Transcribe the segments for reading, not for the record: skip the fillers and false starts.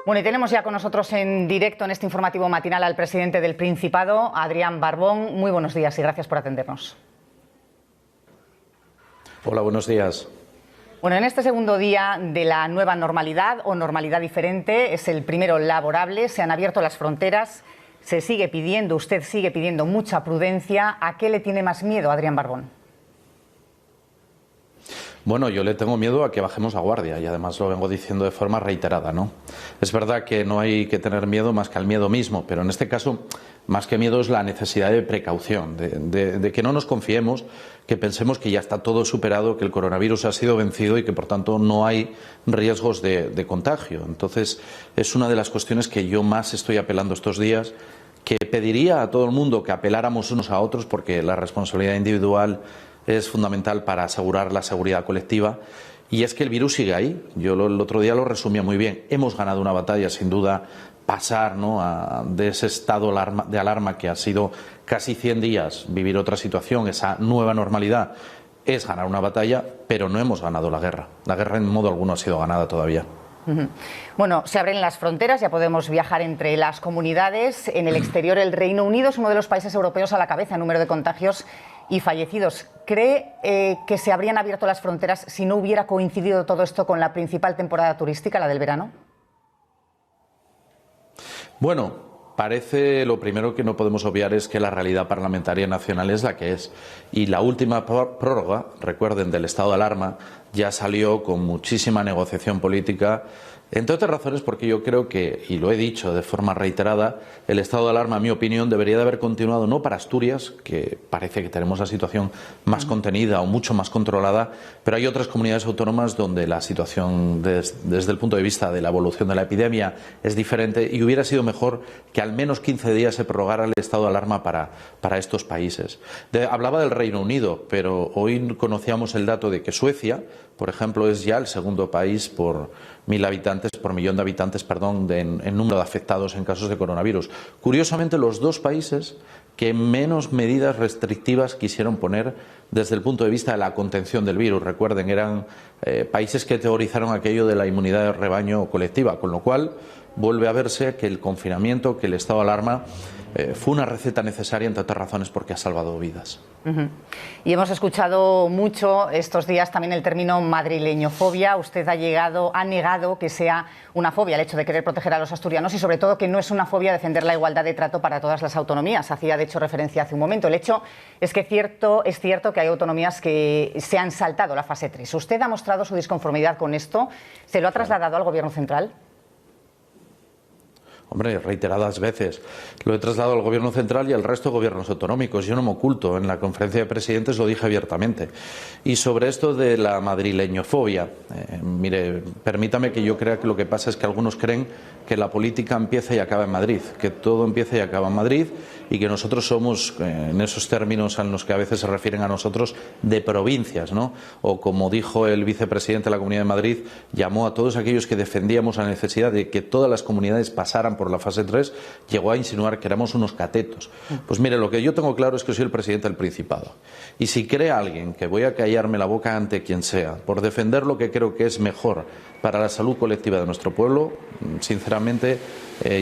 Bueno, y tenemos ya con nosotros en directo en este informativo matinal al presidente del Principado, Adrián Barbón. Muy buenos días y gracias por atendernos. Hola, buenos días. Bueno, en este segundo día de la nueva normalidad o normalidad diferente, es el primero laborable, se han abierto las fronteras, usted sigue pidiendo mucha prudencia. ¿A qué le tiene más miedo, Adrián Barbón? Bueno, yo le tengo miedo a que bajemos la guardia y además lo vengo diciendo de forma reiterada, ¿no? Es verdad que no hay que tener miedo más que al miedo mismo, pero en este caso, más que miedo es la necesidad de precaución, de que no nos confiemos, que pensemos que ya está todo superado, que el coronavirus ha sido vencido y que por tanto no hay riesgos de contagio. Entonces, es una de las cuestiones que yo más estoy apelando estos días, que pediría a todo el mundo que apeláramos unos a otros porque la responsabilidad individual es fundamental para asegurar la seguridad colectiva, y es que el virus sigue ahí. Yo el otro día lo resumía muy bien. Hemos ganado una batalla, sin duda. Pasar, ¿no?, de ese estado de alarma que ha sido casi 100 días, vivir otra situación, esa nueva normalidad, es ganar una batalla, pero no hemos ganado la guerra. La guerra en modo alguno ha sido ganada todavía. Bueno, se abren las fronteras, ya podemos viajar entre las comunidades. En el exterior, el Reino Unido es uno de los países europeos a la cabeza en número de contagios y fallecidos. ¿Cree que se habrían abierto las fronteras si no hubiera coincidido todo esto con la principal temporada turística, la del verano? Bueno, lo primero que no podemos obviar es que la realidad parlamentaria nacional es la que es. Y la última prórroga, recuerden, del estado de alarma, ya salió con muchísima negociación política, entre otras razones porque yo creo que, y lo he dicho de forma reiterada, el estado de alarma, en mi opinión, debería de haber continuado no para Asturias, que parece que tenemos la situación más contenida o mucho más controlada, pero hay otras comunidades autónomas donde la situación desde el punto de vista de la evolución de la epidemia es diferente, y hubiera sido mejor que al menos 15 días se prorrogara el estado de alarma para estos países. Hablaba del Reino Unido, pero hoy conocíamos el dato de que Suecia, por ejemplo, es ya el segundo país por millón de habitantes, en número de afectados en casos de coronavirus. Curiosamente, los dos países que menos medidas restrictivas quisieron poner desde el punto de vista de la contención del virus. Recuerden, eran países que teorizaron aquello de la inmunidad de rebaño colectiva, con lo cual vuelve a verse que el confinamiento, que el estado de alarma fue una receta necesaria, entre otras razones, porque ha salvado vidas. Y hemos escuchado mucho estos días también el término madrileñofobia. Usted ha negado que sea una fobia el hecho de querer proteger a los asturianos, y sobre todo que no es una fobia defender la igualdad de trato para todas las autonomías. Hacía de hecho referencia hace un momento. El hecho es que es cierto que hay autonomías que se han saltado la fase 3. ¿Usted ha mostrado su disconformidad con esto? ¿Se lo ha trasladado al Gobierno central? Hombre, reiteradas veces. Lo he trasladado al Gobierno central y al resto de gobiernos autonómicos. Yo no me oculto. En la conferencia de presidentes lo dije abiertamente. Y sobre esto de la madrileñofobia, mire, permítame que yo crea que lo que pasa es que algunos creen que la política empieza y acaba en Madrid, que todo empieza y acaba en Madrid, y que nosotros somos, en esos términos en los que a veces se refieren a nosotros, de provincias, ¿no? O como dijo el vicepresidente de la Comunidad de Madrid, llamó a todos aquellos que defendíamos la necesidad de que todas las comunidades pasaran por la fase 3, llegó a insinuar que éramos unos catetos. Pues mire, lo que yo tengo claro es que soy el presidente del Principado. Y si cree alguien que voy a callarme la boca ante quien sea por defender lo que creo que es mejor para la salud colectiva de nuestro pueblo, sinceramente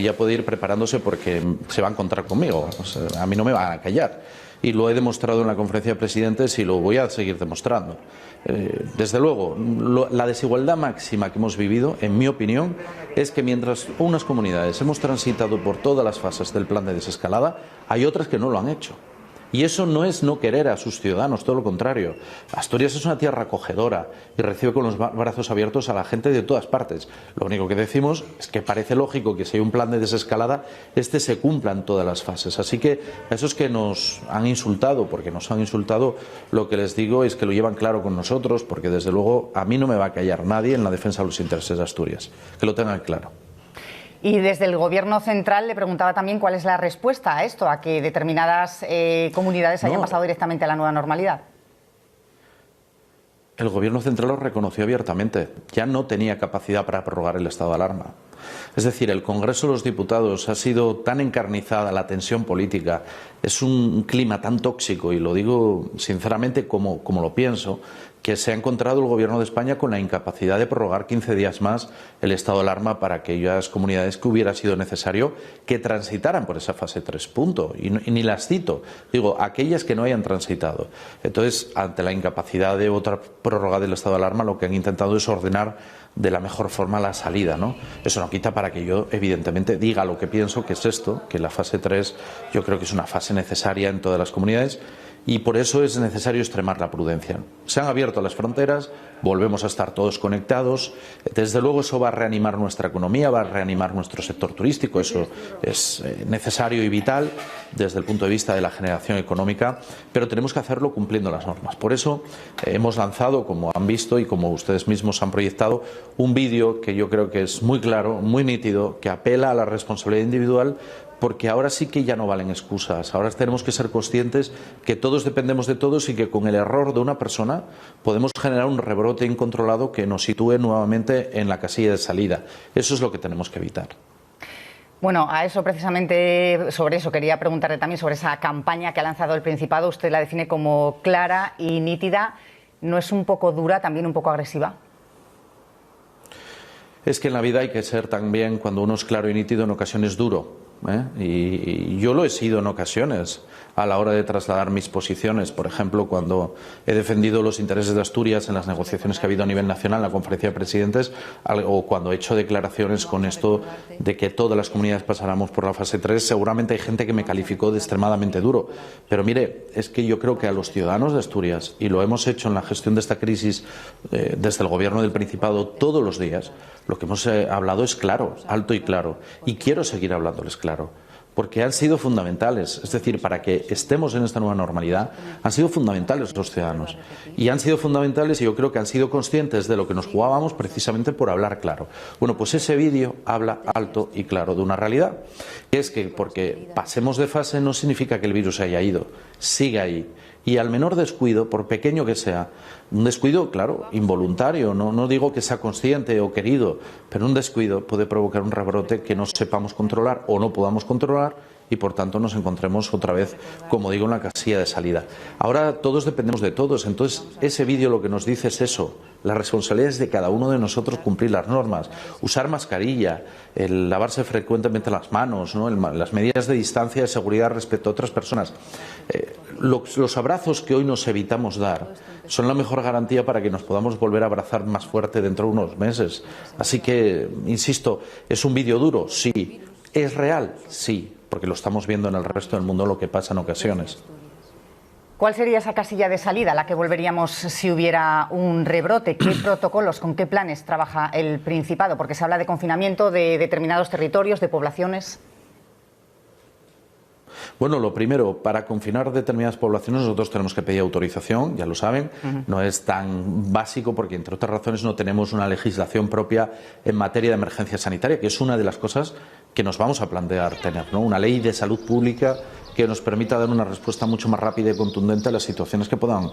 ya puede ir preparándose porque se va a encontrar conmigo. O sea, a mí no me van a callar. Y lo he demostrado en la conferencia de presidentes y lo voy a seguir demostrando. Desde luego, la desigualdad máxima que hemos vivido, en mi opinión, es que mientras unas comunidades hemos transitado por todas las fases del plan de desescalada, hay otras que no lo han hecho. Y eso no es no querer a sus ciudadanos, todo lo contrario. Asturias es una tierra acogedora y recibe con los brazos abiertos a la gente de todas partes. Lo único que decimos es que parece lógico que si hay un plan de desescalada, este se cumpla en todas las fases. Así que a esos que nos han insultado, porque nos han insultado, lo que les digo es que lo llevan claro con nosotros, porque desde luego a mí no me va a callar nadie en la defensa de los intereses de Asturias. Que lo tengan claro. Y desde el Gobierno central le preguntaba también cuál es la respuesta a esto, a que determinadas comunidades hayan pasado directamente a la nueva normalidad. El Gobierno central lo reconoció abiertamente. Ya no tenía capacidad para prorrogar el estado de alarma. Es decir, el Congreso de los Diputados ha sido tan encarnizada la tensión política, es un clima tan tóxico, y lo digo sinceramente como lo pienso, que se ha encontrado el Gobierno de España con la incapacidad de prorrogar 15 días más el estado de alarma para aquellas comunidades que hubiera sido necesario que transitaran por esa fase 3, punto. Y ni las cito, digo, aquellas que no hayan transitado. Entonces, ante la incapacidad de otra prórroga del estado de alarma, lo que han intentado es ordenar de la mejor forma la salida, ¿no? Eso no quita para que yo, evidentemente, diga lo que pienso, que es esto, que la fase 3 yo creo que es una fase necesaria en todas las comunidades. Y por eso es necesario extremar la prudencia. Se han abierto las fronteras, volvemos a estar todos conectados. Desde luego eso va a reanimar nuestra economía, va a reanimar nuestro sector turístico. Eso es necesario y vital desde el punto de vista de la generación económica, pero tenemos que hacerlo cumpliendo las normas. Por eso hemos lanzado, como han visto y como ustedes mismos han proyectado, un vídeo que yo creo que es muy claro, muy nítido, que apela a la responsabilidad individual, porque ahora sí que ya no valen excusas. Ahora tenemos que ser conscientes que todos dependemos de todos y que con el error de una persona podemos generar un rebrote incontrolado que nos sitúe nuevamente en la casilla de salida. Eso es lo que tenemos que evitar. Bueno, a eso precisamente, sobre eso quería preguntarle también, sobre esa campaña que ha lanzado el Principado. Usted la define como clara y nítida. ¿No es un poco dura, también un poco agresiva? Es que en la vida hay que ser también, cuando uno es claro y nítido, en ocasiones duro. Y yo lo he sido en ocasiones a la hora de trasladar mis posiciones. Por ejemplo, cuando he defendido los intereses de Asturias en las negociaciones que ha habido a nivel nacional en la conferencia de presidentes, o cuando he hecho declaraciones con esto de que todas las comunidades pasáramos por la fase 3, seguramente hay gente que me calificó de extremadamente duro. Pero mire, es que yo creo que a los ciudadanos de Asturias, y lo hemos hecho en la gestión de esta crisis desde el Gobierno del Principado todos los días, lo que hemos hablado es claro, alto y claro, y quiero seguir hablándoles claro, porque han sido fundamentales. Es decir, para que estemos en esta nueva normalidad, han sido fundamentales los ciudadanos, y han sido fundamentales, y yo creo que han sido conscientes de lo que nos jugábamos precisamente por hablar claro. Bueno, pues ese vídeo habla alto y claro de una realidad, que es que porque pasemos de fase no significa que el virus haya ido, sigue ahí. Y al menor descuido, por pequeño que sea, un descuido, claro, involuntario, no digo que sea consciente o querido, pero un descuido puede provocar un rebrote que no sepamos controlar o no podamos controlar y por tanto nos encontremos otra vez, como digo, en la casilla de salida. Ahora todos dependemos de todos, entonces ese vídeo lo que nos dice es eso, la responsabilidad es de cada uno de nosotros cumplir las normas, usar mascarilla, el lavarse frecuentemente las manos, ¿no? Las medidas de distancia de seguridad respecto a otras personas. Los abrazos que hoy nos evitamos dar son la mejor garantía para que nos podamos volver a abrazar más fuerte dentro de unos meses. Así que, insisto, ¿es un vídeo duro? Sí. ¿Es real? Sí, porque lo estamos viendo en el resto del mundo lo que pasa en ocasiones. ¿Cuál sería esa casilla de salida a la que volveríamos si hubiera un rebrote? ¿Qué protocolos, con qué planes trabaja el Principado? Porque se habla de confinamiento de determinados territorios, de poblaciones. Bueno, lo primero, para confinar determinadas poblaciones nosotros tenemos que pedir autorización, ya lo saben, no es tan básico porque entre otras razones no tenemos una legislación propia en materia de emergencia sanitaria, que es una de las cosas que nos vamos a plantear tener, ¿no? Una ley de salud pública que nos permita dar una respuesta mucho más rápida y contundente a las situaciones que puedan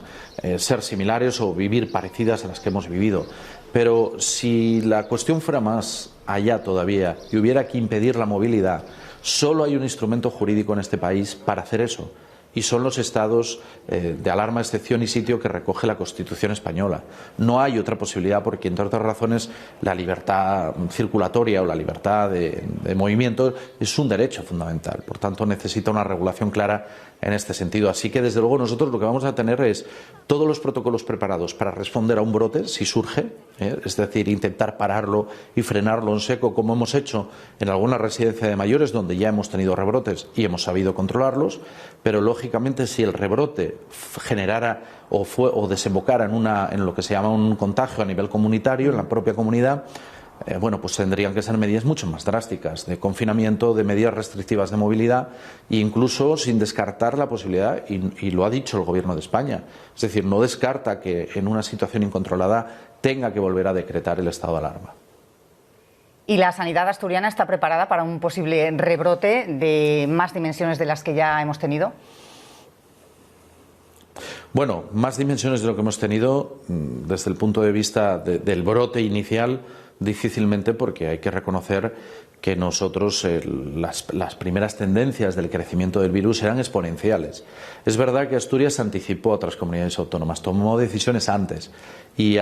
ser similares o vivir parecidas a las que hemos vivido. Pero si la cuestión fuera más allá todavía y hubiera que impedir la movilidad, solo hay un instrumento jurídico en este país para hacer eso, y son los estados de alarma, excepción y sitio que recoge la Constitución española. No hay otra posibilidad porque, entre otras razones, la libertad circulatoria o la libertad de movimiento es un derecho fundamental. Por tanto, necesita una regulación clara en este sentido. Así que, desde luego, nosotros lo que vamos a tener es todos los protocolos preparados para responder a un brote, si surge, es decir, intentar pararlo y frenarlo en seco, como hemos hecho en alguna residencia de mayores, donde ya hemos tenido rebrotes y hemos sabido controlarlos, pero, lógicamente, si el rebrote generara o desembocara en lo que se llama un contagio a nivel comunitario, en la propia comunidad, bueno, pues tendrían que ser medidas mucho más drásticas, de confinamiento, de medidas restrictivas de movilidad, e incluso sin descartar la posibilidad, y lo ha dicho el Gobierno de España, es decir, no descarta que en una situación incontrolada tenga que volver a decretar el estado de alarma. ¿Y la sanidad asturiana está preparada para un posible rebrote de más dimensiones de las que ya hemos tenido? Bueno, más dimensiones de lo que hemos tenido desde el punto de vista del brote inicial difícilmente, porque hay que reconocer que nosotros las primeras tendencias del crecimiento del virus eran exponenciales. Es verdad que Asturias se anticipó a otras comunidades autónomas, tomó decisiones antes y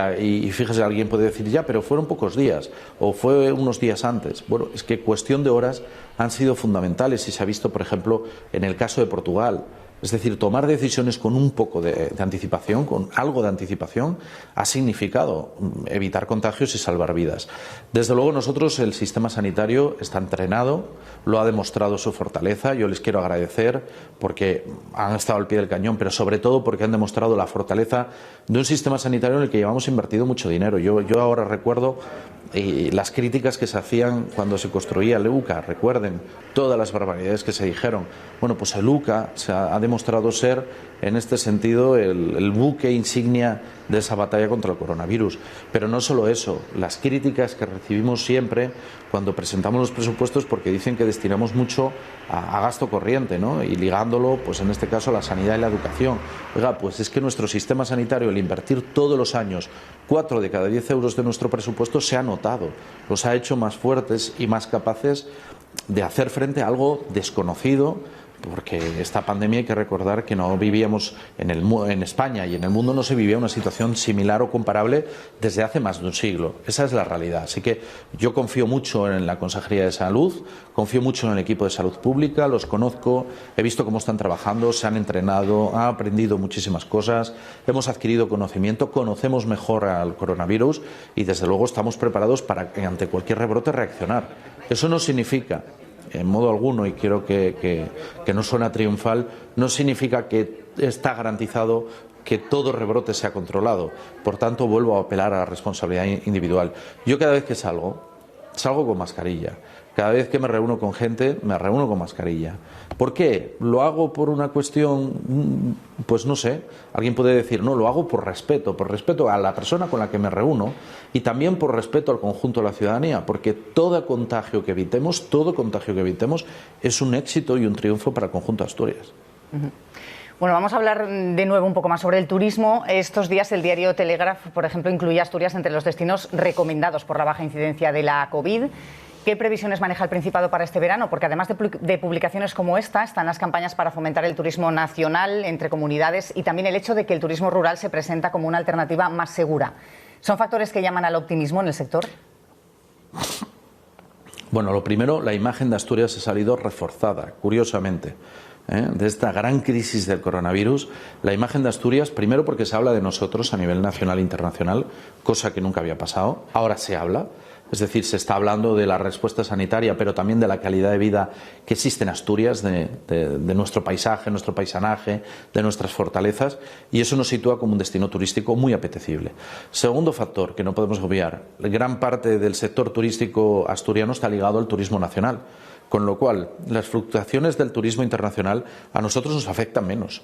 fíjese, alguien puede decir, ya, pero fueron pocos días o fue unos días antes. Bueno, es que cuestión de horas han sido fundamentales y se ha visto, por ejemplo, en el caso de Portugal. Es decir, tomar decisiones con un poco de anticipación, con algo de anticipación, ha significado evitar contagios y salvar vidas. Desde luego nosotros, el sistema sanitario está entrenado, lo ha demostrado su fortaleza. Yo les quiero agradecer porque han estado al pie del cañón, pero sobre todo porque han demostrado la fortaleza de un sistema sanitario en el que llevamos invertido mucho dinero. Yo ahora recuerdo las críticas que se hacían cuando se construía el UCA. Recuerden todas las barbaridades que se dijeron. Bueno, pues el UCA ha demostrado ser, en este sentido, el buque insignia de esa batalla contra el coronavirus. Pero no solo eso, las críticas que recibimos siempre cuando presentamos los presupuestos, porque dicen que destinamos mucho a gasto corriente, ¿no? Y ligándolo, pues en este caso, a la sanidad y la educación. Oiga, pues es que nuestro sistema sanitario, el invertir todos los años 4 de cada 10 euros de nuestro presupuesto, se ha notado, los ha hecho más fuertes y más capaces de hacer frente a algo desconocido, porque esta pandemia, hay que recordar que no vivíamos en España y en el mundo no se vivía una situación similar o comparable desde hace más de un siglo. Esa es la realidad. Así que yo confío mucho en la Consejería de Salud, confío mucho en el equipo de salud pública, los conozco, he visto cómo están trabajando, se han entrenado, han aprendido muchísimas cosas, hemos adquirido conocimiento, conocemos mejor al coronavirus y desde luego estamos preparados para, ante cualquier rebrote, reaccionar. Eso no significa, en modo alguno, y quiero que no suena triunfal, no significa que está garantizado que todo rebrote sea controlado. Por tanto, vuelvo a apelar a la responsabilidad individual. Yo cada vez que salgo con mascarilla. Cada vez que me reúno con gente, me reúno con mascarilla. ¿Por qué? ¿Lo hago por una cuestión? Pues no sé. Alguien puede decir, no, lo hago por respeto a la persona con la que me reúno y también por respeto al conjunto de la ciudadanía, porque todo contagio que evitemos es un éxito y un triunfo para el conjunto de Asturias. Bueno, vamos a hablar de nuevo un poco más sobre el turismo. Estos días el diario Telegraph, por ejemplo, incluye a Asturias entre los destinos recomendados por la baja incidencia de la COVID. ¿Qué previsiones maneja el Principado para este verano? Porque además de publicaciones como esta, están las campañas para fomentar el turismo nacional entre comunidades y también el hecho de que el turismo rural se presenta como una alternativa más segura. ¿Son factores que llaman al optimismo en el sector? Bueno, lo primero, la imagen de Asturias ha salido reforzada, curiosamente. De esta gran crisis del coronavirus, la imagen de Asturias, primero porque se habla de nosotros a nivel nacional e internacional, cosa que nunca había pasado, ahora se habla. Es decir, se está hablando de la respuesta sanitaria, pero también de la calidad de vida que existe en Asturias, de nuestro paisaje, nuestro paisanaje, de nuestras fortalezas, y eso nos sitúa como un destino turístico muy apetecible. Segundo factor que no podemos obviar, gran parte del sector turístico asturiano está ligado al turismo nacional, con lo cual las fluctuaciones del turismo internacional a nosotros nos afectan menos,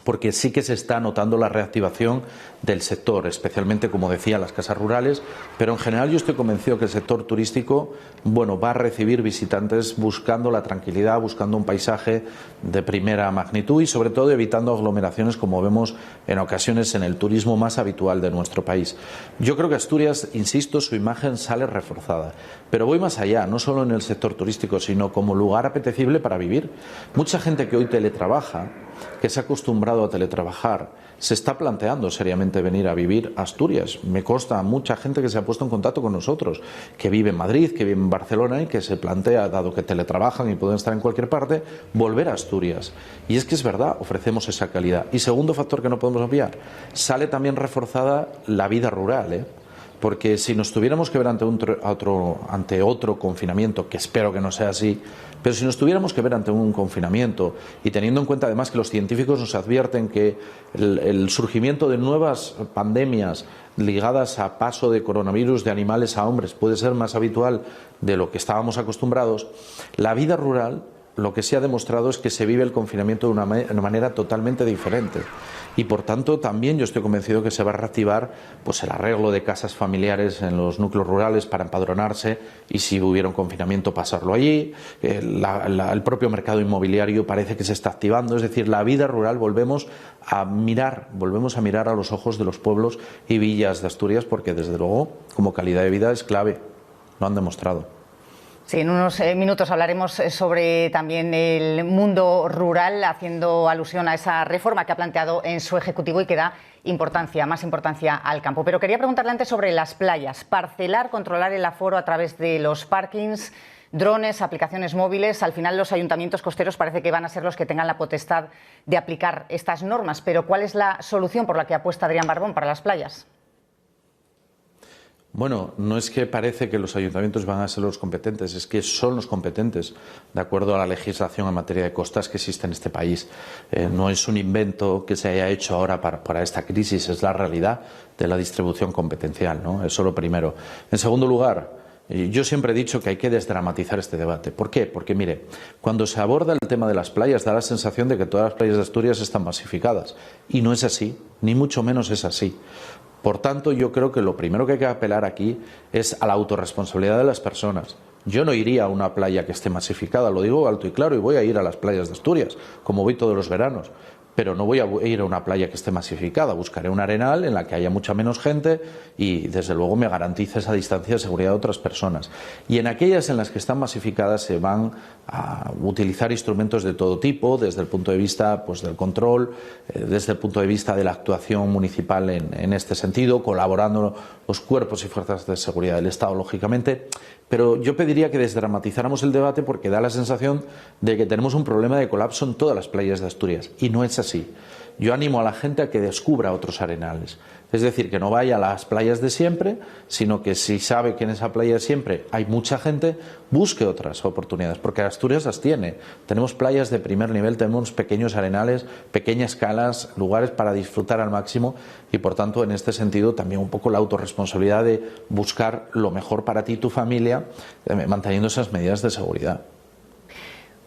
porque sí que se está notando la reactivación del sector, especialmente, como decía, las casas rurales, pero en general yo estoy convencido que el sector turístico, bueno, va a recibir visitantes buscando la tranquilidad, buscando un paisaje de primera magnitud y sobre todo evitando aglomeraciones como vemos en ocasiones en el turismo más habitual de nuestro país. Yo creo que Asturias, insisto, su imagen sale reforzada, pero voy más allá, no solo en el sector turístico, sino como lugar apetecible para vivir. Mucha gente que hoy teletrabaja, que se ha acostumbrado a teletrabajar, se está planteando seriamente venir a vivir a Asturias. Me consta mucha gente que se ha puesto en contacto con nosotros, que vive en Madrid, que vive en Barcelona y que se plantea, dado que teletrabajan y pueden estar en cualquier parte, volver a Asturias. Y es que es verdad, ofrecemos esa calidad. Y segundo factor que no podemos obviar, sale también reforzada la vida rural, porque si nos tuviéramos que ver ante otro confinamiento, que espero que no sea así, pero si nos tuviéramos que ver ante un confinamiento y teniendo en cuenta además que los científicos nos advierten que el surgimiento de nuevas pandemias ligadas a paso de coronavirus de animales a hombres puede ser más habitual de lo que estábamos acostumbrados, la vida rural lo que se ha demostrado es que se vive el confinamiento de una manera totalmente diferente. Y por tanto también yo estoy convencido que se va a reactivar pues el arreglo de casas familiares en los núcleos rurales para empadronarse y si hubiera un confinamiento pasarlo allí. El propio mercado inmobiliario parece que se está activando, es decir, la vida rural volvemos a mirar a los ojos de los pueblos y villas de Asturias, porque desde luego como calidad de vida es clave, lo han demostrado. Sí, en unos minutos hablaremos sobre también el mundo rural, haciendo alusión a esa reforma que ha planteado en su Ejecutivo y que da más importancia al campo. Pero quería preguntarle antes sobre las playas. Parcelar, controlar el aforo a través de los parkings, drones, aplicaciones móviles. Al final los ayuntamientos costeros parece que van a ser los que tengan la potestad de aplicar estas normas. Pero ¿cuál es la solución por la que apuesta Adrián Barbón para las playas? Bueno, no es que parece que los ayuntamientos van a ser los competentes, es que son los competentes, de acuerdo a la legislación en materia de costas que existe en este país. No es un invento que se haya hecho ahora para esta crisis, es la realidad de la distribución competencial, ¿no? Eso lo primero. En segundo lugar, yo siempre he dicho que hay que desdramatizar este debate. ¿Por qué? Porque, mire, cuando se aborda el tema de las playas da la sensación de que todas las playas de Asturias están masificadas. Y no es así, ni mucho menos es así. Por tanto, yo creo que lo primero que hay que apelar aquí es a la autorresponsabilidad de las personas. Yo no iría a una playa que esté masificada, lo digo alto y claro, y voy a ir a las playas de Asturias, como voy todos los veranos. Pero no voy a ir a una playa que esté masificada, buscaré un arenal en la que haya mucha menos gente y desde luego me garantice esa distancia de seguridad de otras personas. Y en aquellas en las que están masificadas se van a utilizar instrumentos de todo tipo, desde el punto de vista pues, del control, desde el punto de vista de la actuación municipal en este sentido, colaborando los cuerpos y fuerzas de seguridad del Estado, lógicamente. Pero yo pediría que desdramatizáramos el debate porque da la sensación de que tenemos un problema de colapso en todas las playas de Asturias y no es así. Yo animo a la gente a que descubra otros arenales, es decir, que no vaya a las playas de siempre, sino que si sabe que en esa playa de siempre hay mucha gente, busque otras oportunidades, porque Asturias las tiene. Tenemos playas de primer nivel, tenemos pequeños arenales, pequeñas calas, lugares para disfrutar al máximo y por tanto en este sentido también un poco la autorresponsabilidad de buscar lo mejor para ti y tu familia, manteniendo esas medidas de seguridad.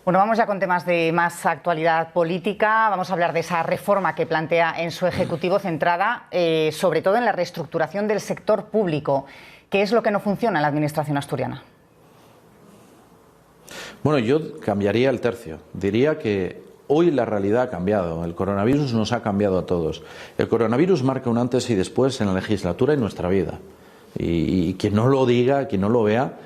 Bueno, vamos ya con temas de más actualidad política. Vamos a hablar de esa reforma que plantea en su Ejecutivo centrada sobre todo en la reestructuración del sector público. ¿Qué es lo que no funciona en la Administración asturiana? Bueno, yo cambiaría el tercio. Diría que hoy la realidad ha cambiado. El coronavirus nos ha cambiado a todos. El coronavirus marca un antes y después en la legislatura y en nuestra vida. Y quien no lo diga, quien no lo vea,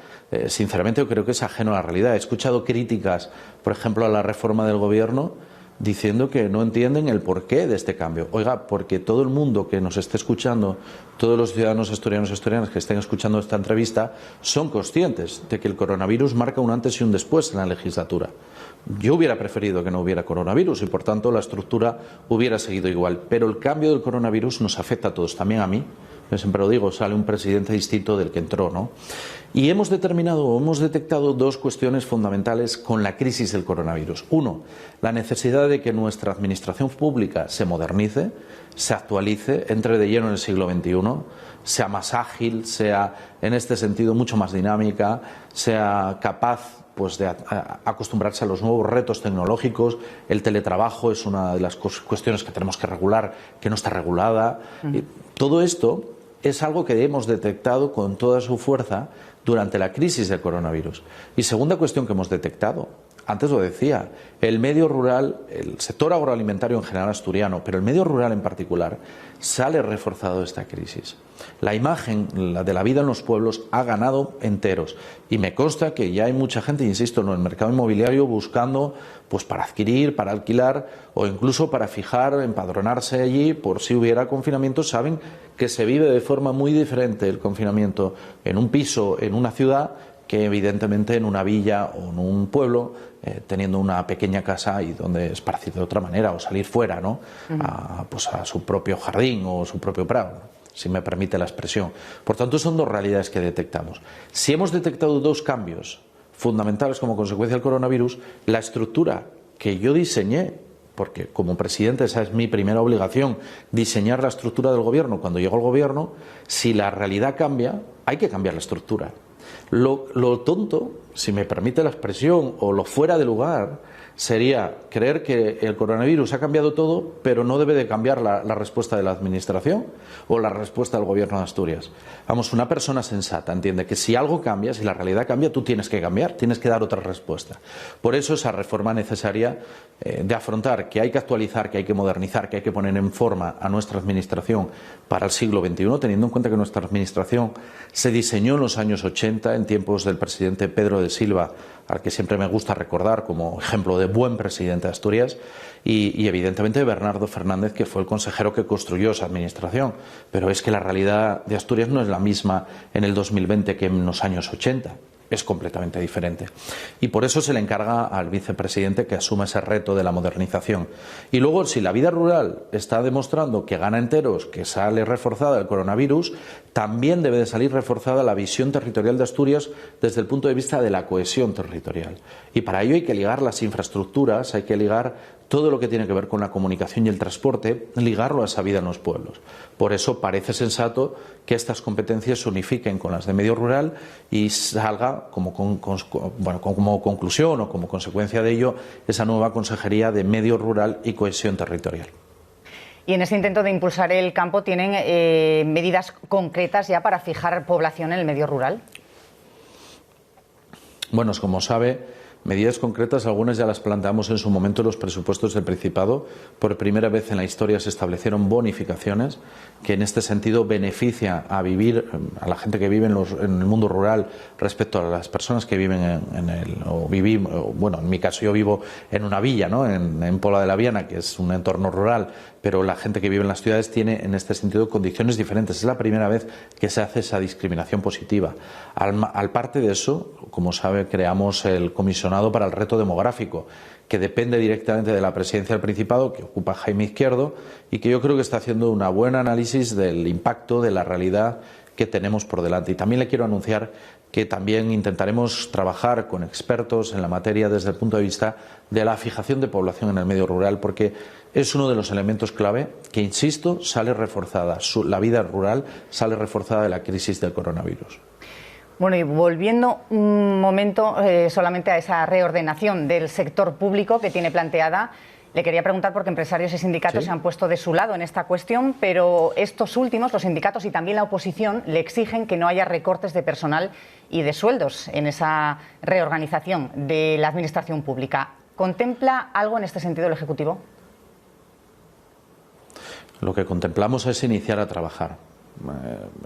sinceramente yo creo que es ajeno a la realidad. He escuchado críticas, por ejemplo, a la reforma del Gobierno diciendo que no entienden el porqué de este cambio. Oiga, porque todo el mundo que nos esté escuchando, todos los ciudadanos asturianos y asturianas que estén escuchando esta entrevista, son conscientes de que el coronavirus marca un antes y un después en la legislatura. Yo hubiera preferido que no hubiera coronavirus y, por tanto, la estructura hubiera seguido igual. Pero el cambio del coronavirus nos afecta a todos, también a mí. Yo siempre lo digo, sale un presidente distinto del que entró, ¿no? Y hemos detectado dos cuestiones fundamentales con la crisis del coronavirus. Uno, la necesidad de que nuestra administración pública se modernice, se actualice, entre de lleno en el siglo XXI, sea más ágil, sea en este sentido mucho más dinámica, sea capaz pues de acostumbrarse a los nuevos retos tecnológicos. El teletrabajo es una de las cuestiones que tenemos que regular, que no está regulada. Todo esto es algo que hemos detectado con toda su fuerza durante la crisis del coronavirus. Y segunda cuestión que hemos detectado, antes lo decía, el medio rural, el sector agroalimentario en general asturiano, pero el medio rural en particular, sale reforzado de esta crisis. La imagen de la vida en los pueblos ha ganado enteros y me consta que ya hay mucha gente, insisto, en el mercado inmobiliario buscando pues para adquirir, para alquilar o incluso para fijar, empadronarse allí por si hubiera confinamiento. Saben que se vive de forma muy diferente el confinamiento en un piso, en una ciudad, que evidentemente en una villa o en un pueblo, teniendo una pequeña casa y donde esparcir de otra manera o salir fuera, ¿no? Pues a su propio jardín o su propio prado, si me permite la expresión. Por tanto, son dos realidades que detectamos. Si hemos detectado dos cambios fundamentales como consecuencia del coronavirus, la estructura que yo diseñé, porque como presidente esa es mi primera obligación, diseñar la estructura del gobierno cuando llego al gobierno, si la realidad cambia, hay que cambiar la estructura. Lo tonto, si me permite la expresión, o lo fuera de lugar, sería creer que el coronavirus ha cambiado todo, pero no debe de cambiar la respuesta de la Administración o la respuesta del Gobierno de Asturias. Vamos, una persona sensata entiende que si algo cambia, si la realidad cambia, tú tienes que cambiar, tienes que dar otra respuesta. Por eso esa reforma necesaria de afrontar que hay que actualizar, que hay que modernizar, que hay que poner en forma a nuestra Administración para el siglo XXI, teniendo en cuenta que nuestra Administración se diseñó en los años 80, en tiempos del presidente Pedro de Silva, al que siempre me gusta recordar como ejemplo de buen presidente de Asturias, y evidentemente Bernardo Fernández, que fue el consejero que construyó esa administración. Pero es que la realidad de Asturias no es la misma en el 2020 que en los años 80. Es completamente diferente. Y por eso se le encarga al vicepresidente que asuma ese reto de la modernización. Y luego, si la vida rural está demostrando que gana enteros, que sale reforzada el coronavirus, también debe de salir reforzada la visión territorial de Asturias desde el punto de vista de la cohesión territorial. Y para ello hay que ligar las infraestructuras, hay que ligar todo lo que tiene que ver con la comunicación y el transporte, ligarlo a esa vida en los pueblos. Por eso parece sensato que estas competencias se unifiquen con las de medio rural y salga como conclusión o como consecuencia de ello esa nueva Consejería de Medio Rural y Cohesión Territorial. Y en ese intento de impulsar el campo, ¿tienen medidas concretas ya para fijar población en el medio rural? Bueno, como sabe, medidas concretas, algunas ya las planteamos en su momento en los presupuestos del Principado. Por primera vez en la historia se establecieron bonificaciones que en este sentido beneficia a la gente que vive en el mundo rural respecto a las personas que viven en mi caso yo vivo en una villa, ¿no? en Pola de la Viana, que es un entorno rural, pero la gente que vive en las ciudades tiene en este sentido condiciones diferentes. Es la primera vez que se hace esa discriminación positiva. Al parte de eso, como sabe, creamos el comisionado para el reto demográfico, que depende directamente de la presidencia del Principado, que ocupa Jaime Izquierdo, y que yo creo que está haciendo un buen análisis del impacto de la realidad que tenemos por delante. Y también le quiero anunciar que también intentaremos trabajar con expertos en la materia desde el punto de vista de la fijación de población en el medio rural, porque es uno de los elementos clave que, insisto, sale reforzada. La vida rural sale reforzada de la crisis del coronavirus. Bueno, y volviendo un momento solamente a esa reordenación del sector público que tiene planteada, le quería preguntar porque empresarios y sindicatos se han puesto de su lado en esta cuestión, pero estos últimos, los sindicatos y también la oposición, le exigen que no haya recortes de personal y de sueldos en esa reorganización de la administración pública. ¿Contempla algo en este sentido el Ejecutivo? Lo que contemplamos es iniciar a trabajar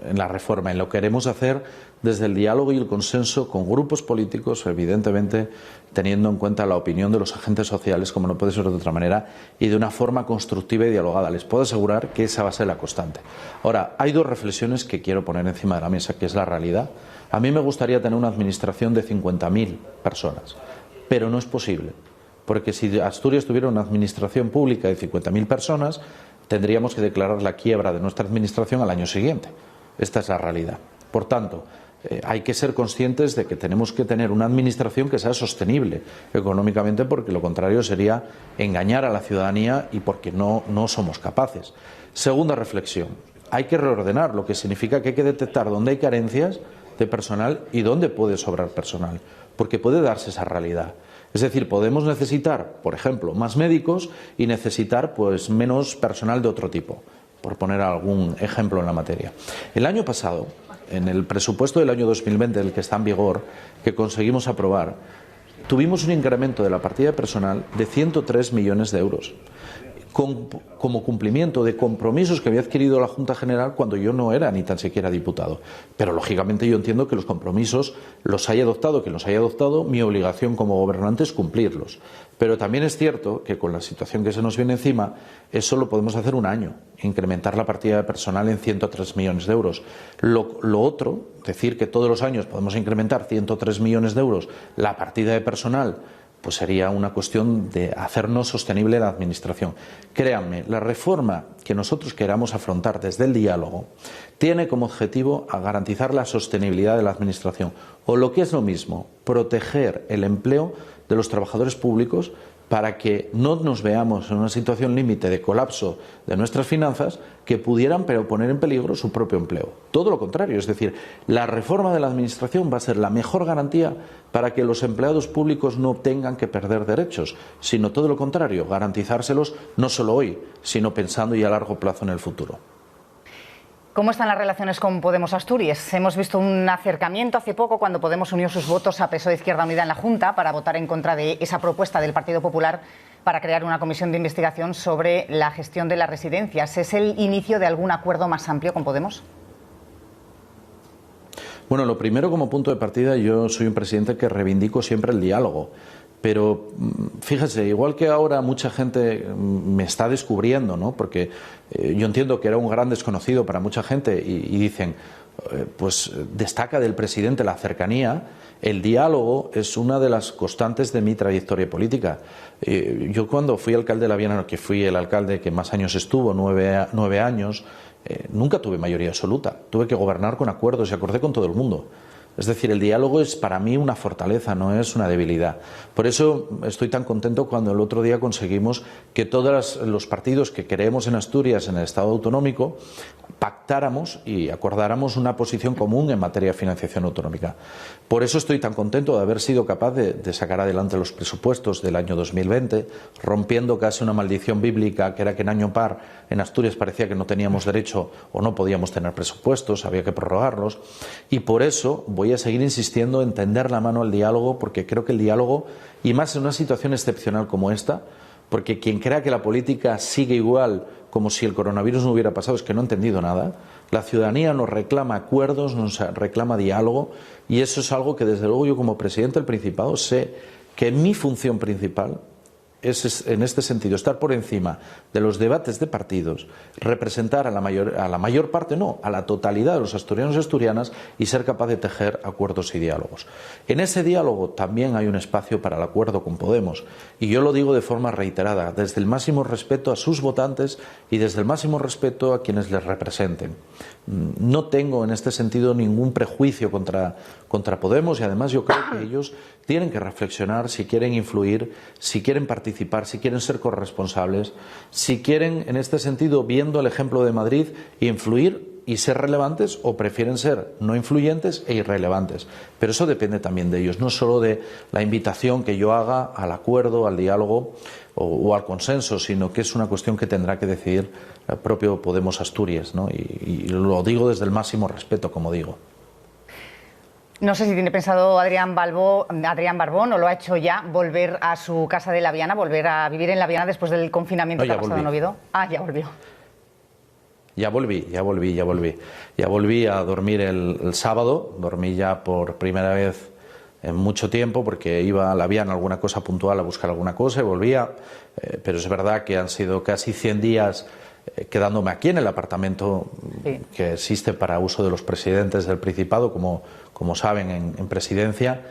en la reforma, en lo que queremos hacer desde el diálogo y el consenso con grupos políticos, evidentemente teniendo en cuenta la opinión de los agentes sociales, como no puede ser de otra manera, y de una forma constructiva y dialogada. Les puedo asegurar que esa va a ser la constante. Ahora, hay dos reflexiones que quiero poner encima de la mesa, que es la realidad. A mí me gustaría tener una administración de 50.000 personas, pero no es posible, porque si Asturias tuviera una administración pública de 50.000 personas, tendríamos que declarar la quiebra de nuestra administración al año siguiente. Esta es la realidad. Por tanto, hay que ser conscientes de que tenemos que tener una administración que sea sostenible económicamente, porque lo contrario sería engañar a la ciudadanía y porque no somos capaces. Segunda reflexión, hay que reordenar, lo que significa que hay que detectar dónde hay carencias de personal y dónde puede sobrar personal, porque puede darse esa realidad. Es decir, podemos necesitar, por ejemplo, más médicos y necesitar menos personal de otro tipo, por poner algún ejemplo en la materia. El año pasado, en el presupuesto del año 2020, el que está en vigor, que conseguimos aprobar, tuvimos un incremento de la partida de personal de 103 millones de euros. Como cumplimiento de compromisos que había adquirido la Junta General cuando yo no era ni tan siquiera diputado. Pero lógicamente yo entiendo que los compromisos los haya adoptado quien los haya adoptado, mi obligación como gobernante es cumplirlos. Pero también es cierto que con la situación que se nos viene encima, eso lo podemos hacer un año, incrementar la partida de personal en 103 millones de euros. Lo otro, decir que todos los años podemos incrementar 103 millones de euros la partida de personal, pues sería una cuestión de hacernos sostenible la administración. Créanme, la reforma que nosotros queramos afrontar desde el diálogo tiene como objetivo a garantizar la sostenibilidad de la administración, o lo que es lo mismo, proteger el empleo de los trabajadores públicos para que no nos veamos en una situación límite de colapso de nuestras finanzas que pudieran poner en peligro su propio empleo. Todo lo contrario, es decir, la reforma de la Administración va a ser la mejor garantía para que los empleados públicos no tengan que perder derechos, sino todo lo contrario, garantizárselos no solo hoy, sino pensando y a largo plazo en el futuro. ¿Cómo están las relaciones con Podemos Asturias? Hemos visto un acercamiento hace poco cuando Podemos unió sus votos a PSOE Izquierda Unida en la Junta para votar en contra de esa propuesta del Partido Popular para crear una comisión de investigación sobre la gestión de las residencias. ¿Es el inicio de algún acuerdo más amplio con Podemos? Bueno, lo primero, como punto de partida, yo soy un presidente que reivindico siempre el diálogo. Pero fíjese, igual que ahora mucha gente me está descubriendo, ¿no? Porque yo entiendo que era un gran desconocido para mucha gente y dicen, pues destaca del presidente la cercanía. El diálogo es una de las constantes de mi trayectoria política. Yo cuando fui alcalde de La Viana, que fui el alcalde que más años estuvo, 9 años, nunca tuve mayoría absoluta. Tuve que gobernar con acuerdos y acordé con todo el mundo. Es decir, el diálogo es para mí una fortaleza, no es una debilidad. Por eso estoy tan contento cuando el otro día conseguimos que todos los partidos que queremos en Asturias, en el Estado autonómico, pactáramos y acordáramos una posición común en materia de financiación autonómica. Por eso estoy tan contento de haber sido capaz de sacar adelante los presupuestos del año 2020, rompiendo casi una maldición bíblica, que era que en año par en Asturias parecía que no teníamos derecho o no podíamos tener presupuestos, había que prorrogarlos. Y por eso voy a seguir insistiendo en tender la mano al diálogo, porque creo que el diálogo, y más en una situación excepcional como esta, porque quien crea que la política sigue igual como si el coronavirus no hubiera pasado es que no ha entendido nada. La ciudadanía nos reclama acuerdos, nos reclama diálogo, y eso es algo que desde luego yo como presidente del Principado sé que mi función principal es en este sentido, estar por encima de los debates de partidos, representar a la mayor parte, no, a la totalidad de los asturianos y asturianas y ser capaz de tejer acuerdos y diálogos. En ese diálogo también hay un espacio para el acuerdo con Podemos, y yo lo digo de forma reiterada, desde el máximo respeto a sus votantes y desde el máximo respeto a quienes les representen. No tengo en este sentido ningún prejuicio contra Podemos, y además yo creo que ellos tienen que reflexionar si quieren influir, si quieren participar, si quieren ser corresponsables, si quieren, en este sentido, viendo el ejemplo de Madrid, influir y ser relevantes, o prefieren ser no influyentes e irrelevantes. Pero eso depende también de ellos, no solo de la invitación que yo haga al acuerdo, al diálogo o al consenso, sino que es una cuestión que tendrá que decidir el propio Podemos Asturias, ¿no? Y lo digo desde el máximo respeto, como digo. No sé si tiene pensado Adrián Barbón, o lo ha hecho ya, volver a su casa de La Viana, volver a vivir en La Viana después del confinamiento que ha pasado en Oviedo. Ah, ya volvió. Ya volví a dormir el sábado, dormí ya por primera vez en mucho tiempo, porque iba a La Viana alguna cosa puntual a buscar alguna cosa y volvía, pero es verdad que han sido casi 100 días quedándome aquí en el apartamento que existe para uso de los presidentes del Principado, como saben, en presidencia.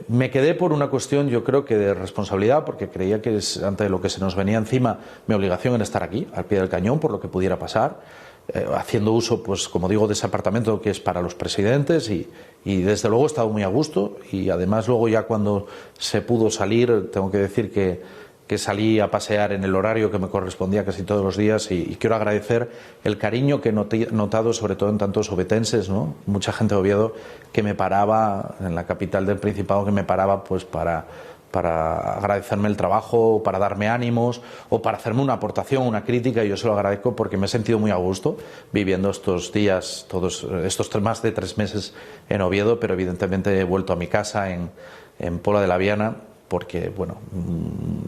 Me quedé por una cuestión, yo creo que de responsabilidad, porque creía que ante lo que se nos venía encima, mi obligación era estar aquí, al pie del cañón, por lo que pudiera pasar, haciendo uso, pues como digo, de ese apartamento que es para los presidentes, y desde luego he estado muy a gusto, y además luego ya cuando se pudo salir, tengo que decir que salí a pasear en el horario que me correspondía casi todos los días, y quiero agradecer el cariño que he notado, sobre todo en tantos ovetenses, ¿no? Mucha gente de Oviedo que me paraba, en la capital del Principado, que me paraba pues para agradecerme el trabajo, para darme ánimos o para hacerme una aportación, una crítica, y yo se lo agradezco porque me he sentido muy a gusto viviendo estos días, todos estos más de 3 meses en Oviedo, pero evidentemente he vuelto a mi casa en Pola de la Viana, porque bueno,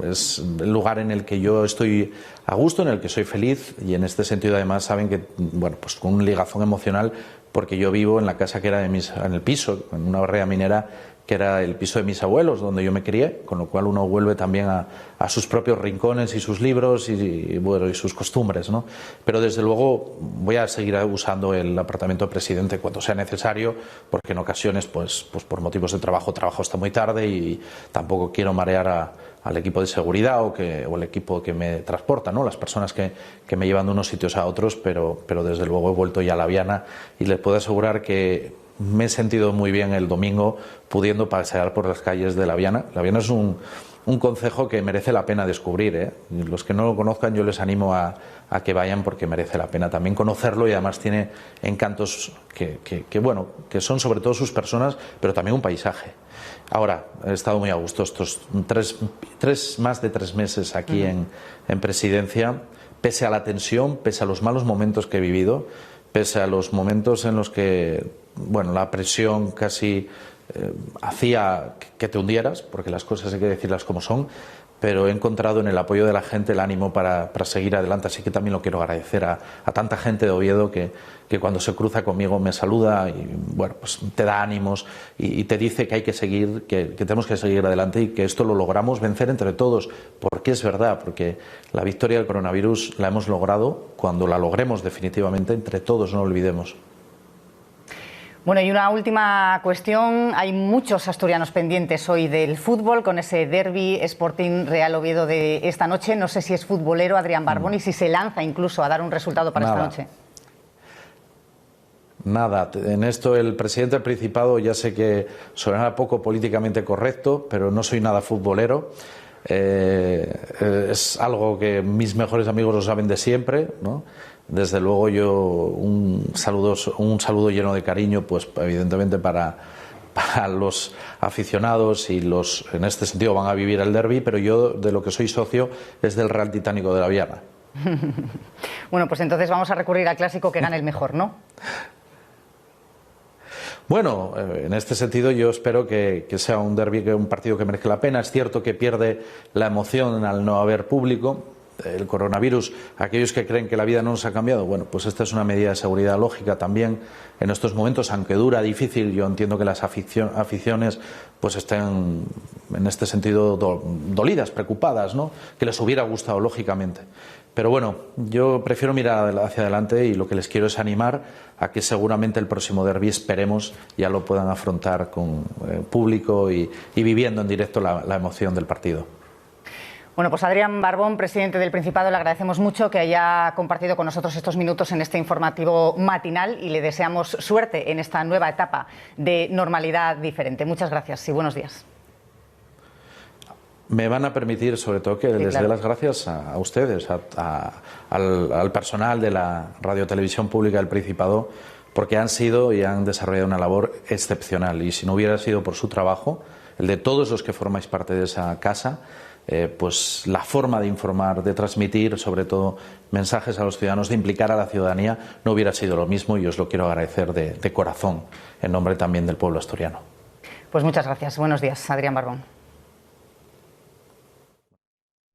es el lugar en el que yo estoy a gusto, en el que soy feliz, y en este sentido además saben que, bueno, pues con un ligazón emocional, porque yo vivo en la casa que era en el piso, en una barriada minera, que era el piso de mis abuelos, donde yo me crié, con lo cual uno vuelve también a sus propios rincones y sus libros y sus costumbres, ¿no? Pero desde luego voy a seguir usando el apartamento de presidente cuando sea necesario, porque en ocasiones, pues por motivos de trabajo hasta muy tarde, y tampoco quiero marear al equipo de seguridad o el equipo que me transporta, ¿no? Las personas que me llevan de unos sitios a otros, pero desde luego he vuelto ya a La Viana, y les puedo asegurar que me he sentido muy bien el domingo pudiendo pasear por las calles de La Viana. La Viana es un concejo que merece la pena descubrir, ¿eh? Los que no lo conozcan yo les animo a que vayan porque merece la pena también conocerlo y además tiene encantos que son sobre todo sus personas, pero también un paisaje. Ahora, he estado muy a gusto estos más de 3 meses aquí en presidencia, pese a la tensión, pese a los malos momentos que he vivido, pese a los momentos en los que, bueno, la presión casi hacía que te hundieras, porque las cosas hay que decirlas como son, pero he encontrado en el apoyo de la gente el ánimo para seguir adelante, así que también lo quiero agradecer a tanta gente de Oviedo que cuando se cruza conmigo me saluda y bueno, pues te da ánimos y te dice que hay que seguir, que tenemos que seguir adelante y que esto lo logramos vencer entre todos, porque es verdad, porque la victoria del coronavirus la hemos logrado cuando la logremos definitivamente entre todos, no lo olvidemos. Bueno, y una última cuestión. Hay muchos asturianos pendientes hoy del fútbol con ese derbi Sporting Real Oviedo de esta noche. No sé si es futbolero Adrián Barbón y si se lanza incluso a dar un resultado para esta noche. Nada, en esto el presidente del Principado, ya sé que sonará poco políticamente correcto, pero no soy nada futbolero. Es algo que mis mejores amigos lo saben de siempre, ¿no? Desde luego yo un saludo lleno de cariño, pues evidentemente para los aficionados y los en este sentido van a vivir el derbi, pero yo de lo que soy socio es del Real Titánico de La Viana. Bueno, pues entonces vamos a recurrir al clásico que gane el mejor, ¿no? Bueno, en este sentido yo espero que sea un derbi, un partido que merezca la pena. Es cierto que pierde la emoción al no haber público. El coronavirus, aquellos que creen que la vida no nos ha cambiado, bueno, pues esta es una medida de seguridad lógica también en estos momentos, aunque dura, difícil. Yo entiendo que las aficiones pues estén en este sentido dolidas, preocupadas, ¿no? Que les hubiera gustado, lógicamente. Pero bueno, yo prefiero mirar hacia adelante y lo que les quiero es animar a que seguramente el próximo derbi, esperemos, ya lo puedan afrontar con público y viviendo en directo la emoción del partido. Bueno, pues Adrián Barbón, presidente del Principado, le agradecemos mucho que haya compartido con nosotros estos minutos en este informativo matinal y le deseamos suerte en esta nueva etapa de normalidad diferente. Muchas gracias y buenos días. Me van a permitir, sobre todo, que les dé las gracias a ustedes, al personal de la Radio-Televisión Pública del Principado, porque han sido y han desarrollado una labor excepcional. Y si no hubiera sido por su trabajo, el de todos los que formáis parte de esa casa, pues la forma de informar, de transmitir, sobre todo mensajes a los ciudadanos, de implicar a la ciudadanía, no hubiera sido lo mismo y os lo quiero agradecer de corazón, en nombre también del pueblo asturiano. Pues muchas gracias. Buenos días, Adrián Barbón.